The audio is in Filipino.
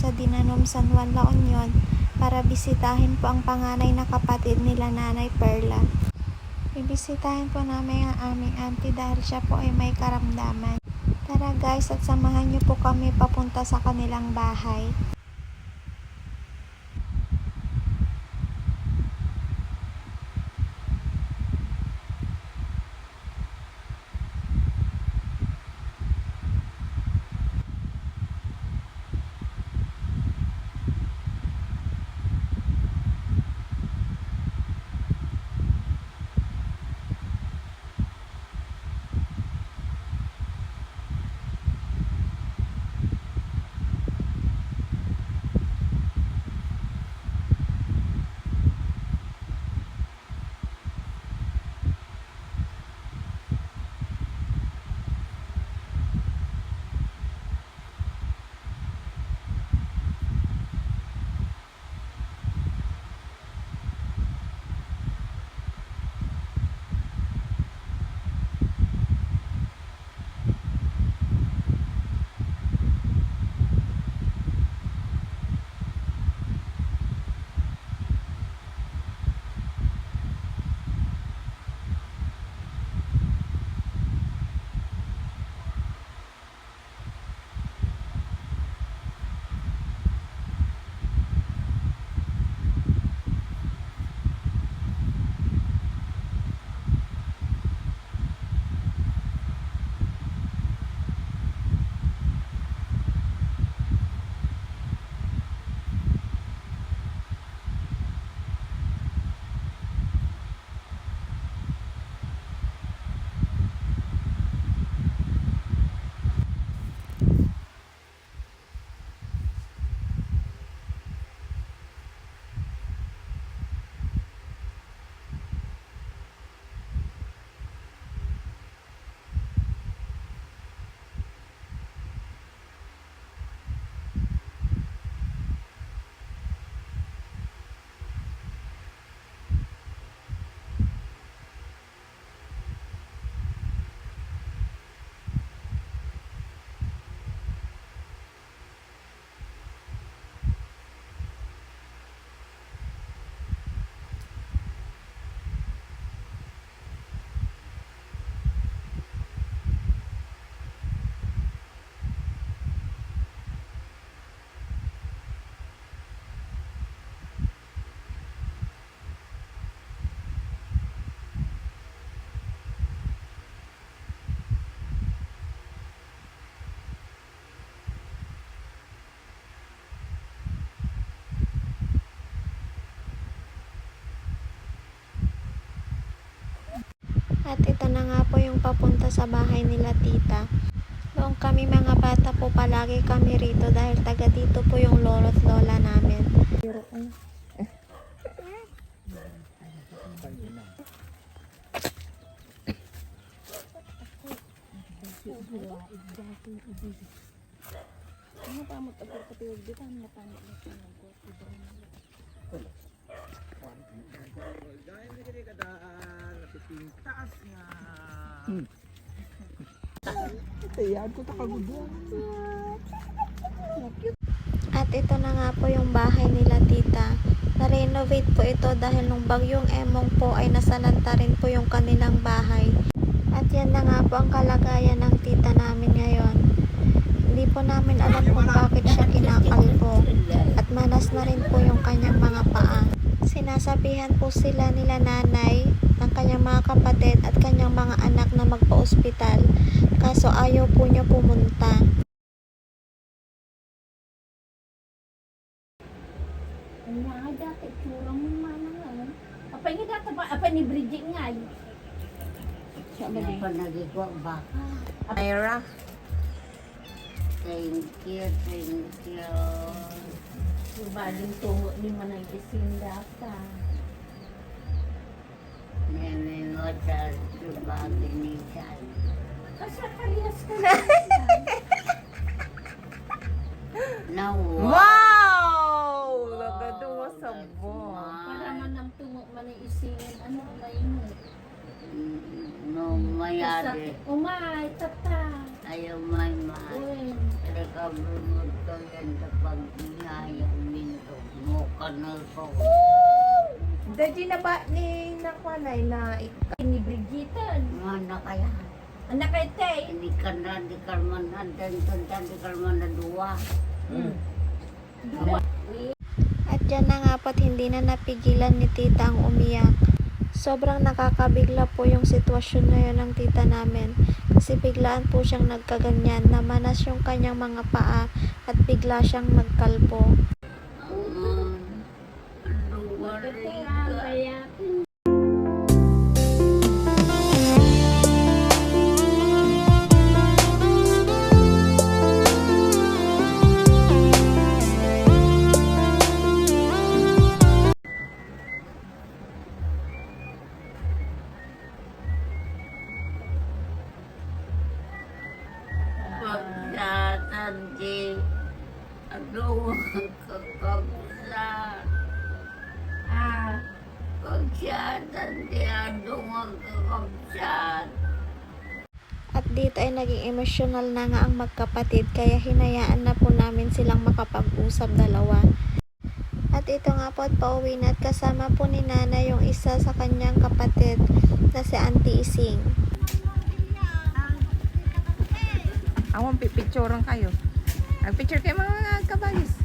sa Dinanom, San Juan, La Union para bisitahin po ang panganay na kapatid nila Nanay Perla. Bibisitahin po namin ang aming auntie dahil siya po ay may karamdaman. Tara guys at samahan niyo po kami papunta sa kanilang bahay. At ito na nga po yung papunta sa bahay nila tita. Noong kami mga bata po palagi kami rito dahil taga dito po yung lolo't lola namin. At ito na nga po yung bahay nila tita. Na-renovate po ito dahil nung bagyong Emong po ay nasalanta rin po yung kanilang bahay. At yan na nga po ang kalagayan ng tita namin ngayon. Hindi po namin alam kung bakit siya kinakalbo. At manas na rin po yung kanyang mga paa. Sinasabihan po sila nila nanay ng kanyang mga kapatid at kanyang mga anak na magpa-ospital. Kaso ayaw po niya pumunta. Nga dati, tsura mo mana nga. Apa nga dati ba? Apa ni Bridget nga? Siya ba din? Panagigwa ba? Ira. Thank you, thank you. Baling tungo ni manang isinda ka. Nemi mo sa subagi ni Chan. Kasi parehas ka na. Now, Wow! Lagado mo sa bo. Para man ang tungo manang isingin. Ano ba yun? no mayade. Umay, tata. Ayaw may Uy. mahal. kabunod ko yan sa pag-inayang minto. Mukanal ko. Dadi na ba ni nakwanay na Ni Brigita. Mana kaya? Anak kay Tay. Ini kanda di kalmanan dan tanda di kalmanan dua. At yan na nga po't hindi na napigilan ni tita ang umiyak. Sobrang nakakabigla po yung sitwasyon ngayon ng tita namin kasi biglaan po siyang nagkaganyan, namanas yung kanyang mga paa at bigla siyang nagkalbo. Dua Kaya pagsyatan di aduh kekabsat. Pagsyatan di aduh kekabsat. At dito ay naging emosyonal na nga ang magkapatid kaya hinayaan na po namin silang makapag-usap dalawa. At ito nga po at pauwi na at kasama po ni Nana yung isa sa kanyang kapatid na si Auntie Ising. awang pipicturean kayo. Nagpicture kayo mga kabalis.